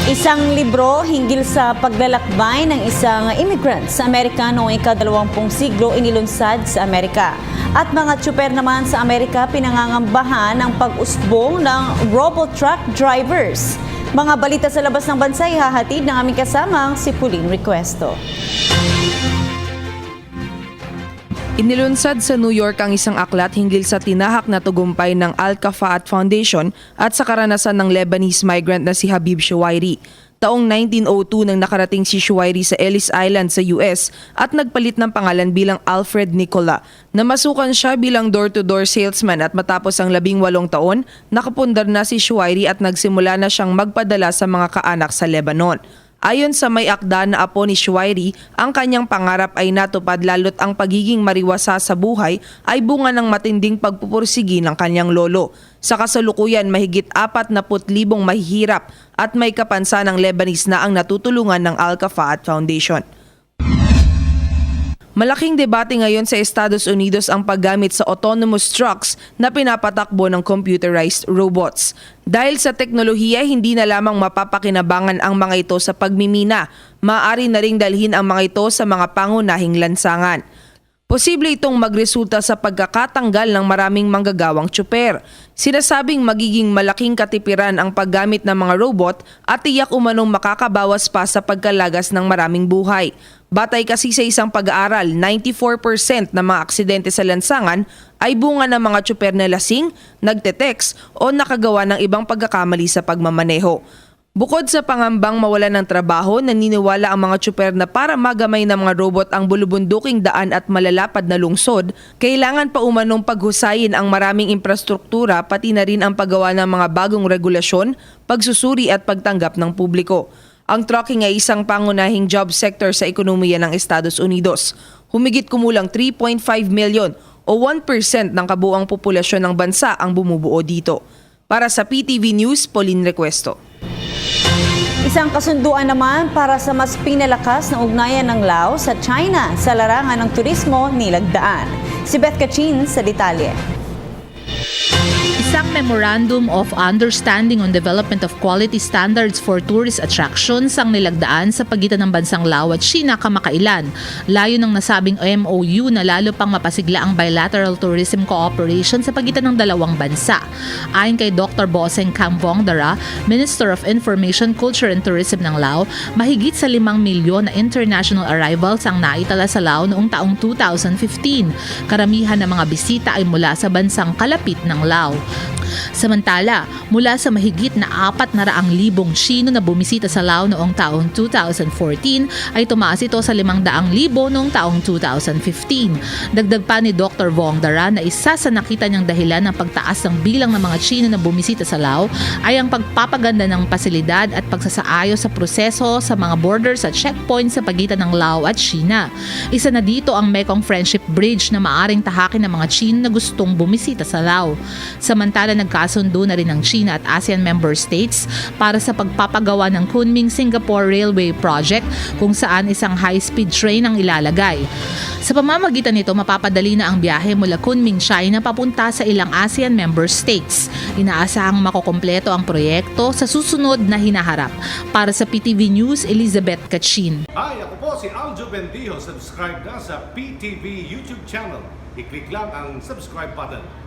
Isang libro hinggil sa paglalakbay ng isang immigrant sa Amerika noong ika-20 siglo inilunsad sa Amerika. At mga tsuper naman sa Amerika pinangangambahan ng pag-usbong ng robot-truck drivers. Mga balita sa labas ng bansa ihahatid ng aming kasamang si Pauline Requesto. Inilunsad sa New York ang isang aklat hinggil sa tinahak na tagumpay ng Al-Kaffaat Foundation at sa karanasan ng Lebanese migrant na si Habib Shuwairi. Taong 1902 nang nakarating si Shuwairi sa Ellis Island sa US at nagpalit ng pangalan bilang Alfred Nicola. Namasukan siya bilang door-to-door salesman at matapos ang 18 taon, nakapundar na si Shuwairi at nagsimula na siyang magpadala sa mga kaanak sa Lebanon. Ayon sa may akda na apo ni Shuwairi, ang kanyang pangarap ay natupad lalo't ang pagiging mariwasa sa buhay ay bunga ng matinding pagpupursigi ng kanyang lolo. Sa kasalukuyan, mahigit 40,000 mahihirap at may kapansanang Lebanese na ang natutulungan ng Al-Kaffaat Foundation. Malaking debate ngayon sa Estados Unidos ang paggamit sa autonomous trucks na pinapatakbo ng computerized robots. Dahil sa teknolohiya, hindi na lamang mapapakinabangan ang mga ito sa pagmimina, maaari na ring dalhin ang mga ito sa mga pangunahing lansangan. Posible itong magresulta sa pagkakatanggal ng maraming manggagawang tsuper. Sinasabing magiging malaking katipiran ang paggamit ng mga robot at tiyak umanong makakabawas pa sa pagkalagas ng maraming buhay. Batay kasi sa isang pag-aaral, 94% ng mga aksidente sa lansangan ay bunga ng mga tsuper na lasing, nagte-text o nakagawa ng ibang pagkakamali sa pagmamaneho. Bukod sa pangambang mawalan ng trabaho, naniniwala ang mga tsuper na para magamay ng mga robot ang bulubunduking daan at malalapad na lungsod, kailangan pa umanong paghusayin ang maraming infrastruktura pati na rin ang paggawa ng mga bagong regulasyon, pagsusuri at pagtanggap ng publiko. Ang trucking ay isang pangunahing job sector sa ekonomiya ng Estados Unidos. Humigit kumulang 3.5 million o 1% ng kabuuang populasyon ng bansa ang bumubuo dito. Para sa PTV News, Pauline Requesto. Isang kasunduan naman para sa mas pinalakas na ugnayan ng Laos sa China sa larangan ng turismo nilagdaan. Si Beth Kachin sa detalye. Isang Memorandum of Understanding on Development of Quality Standards for Tourist Attractions ang nilagdaan sa pagitan ng bansang Laos at China kamakailan. Layo ng nasabing MOU na lalo pang mapasigla ang bilateral tourism cooperation sa pagitan ng dalawang bansa. Ayon kay Dr. Boseng Kamvongdara, Minister of Information, Culture and Tourism ng Laos, mahigit sa 5 milyon na international arrivals ang naitala sa Laos noong taong 2015. Karamihan ng mga bisita ay mula sa bansang kalapit ng Laos. Samantala, mula sa mahigit na 400,000 Chino na bumisita sa Laos noong taong 2014 ay tumaas ito sa 500,000 noong taong 2015. Dagdag pa ni Dr. Vongdara na isa sa nakita niyang dahilan ng pagtaas ng bilang ng mga Chino na bumisita sa Laos ay ang pagpapaganda ng pasilidad at pagsasaayos sa proseso sa mga borders at checkpoints sa pagitan ng Laos at China. Isa na dito ang Mekong Friendship Bridge na maaring tahakin ng mga Chino na gustong bumisita sa Laos. Samantala, nagkasundo na rin ng China at ASEAN member states para sa pagpapagawa ng Kunming-Singapore Railway Project kung saan isang high-speed train ang ilalagay. Sa pamamagitan nito, mapapadali na ang biyahe mula Kunming, China papunta sa ilang ASEAN member states. Inaasahang makokompleto ang proyekto sa susunod na hinaharap. Para sa PTV News, Elizabeth Kachin. Hi, ako po si Aljo Bendijo. Subscribe na sa PTV YouTube channel. I-click lang ang subscribe button.